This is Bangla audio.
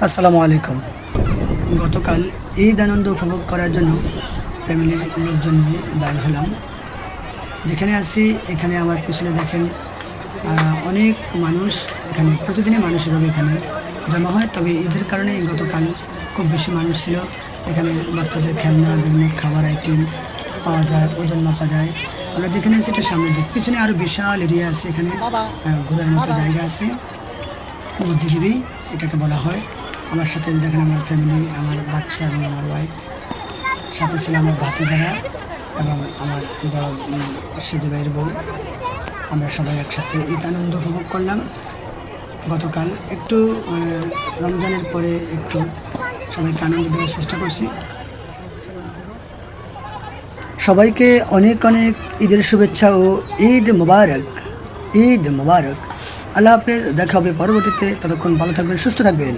আসসালামু আলাইকুম। গতকাল ঈদ আনন্দ উপভোগ করার জন্য ফ্যামিলির লোকজন নিয়ে বাইর হলাম। যেখানে আছি এখানে আমার পিছনে দেখেন অনেক মানুষ, এখানে প্রতিদিনই মানুষ এভাবে এখানে জমা হয়। তবে ঈদের কারণে গতকাল খুব বেশি মানুষ ছিল। এখানে বাচ্চাদের খেলনা, বিভিন্ন খাবার আইটেম পাওয়া যায়, ওজন মাপা যায়। আমরা যেখানে আছি এটা সামনের দিক, পিছনে আরও বিশাল এরিয়া আছে, এখানে ঘোরার মতো জায়গা আছে। বুদ্ধিজীবী এটাকে বলা হয়। আমার সাথে দেখেন আমার ফ্যামিলি, আমার বাচ্চা এবং আমার ওয়াইফ, সাথে ছিল আমার ভাতিজারা এবং আমার বড় সেজে ভাইয়ের বউ। আমরা সবাই একসাথে ঈদ আনন্দ উপভোগ করলাম। গতকাল একটু রমজানের পরে একটু সবাইকে আনন্দ দেওয়ার চেষ্টা করছি। সবাইকে অনেক অনেক ঈদের শুভেচ্ছা ও ঈদ মুবারক। ঈদ মুবারক। আল্লাহ হাফেজ, দেখা হবে পরবর্তীতে। ততক্ষণ ভালো থাকবেন, সুস্থ থাকবেন।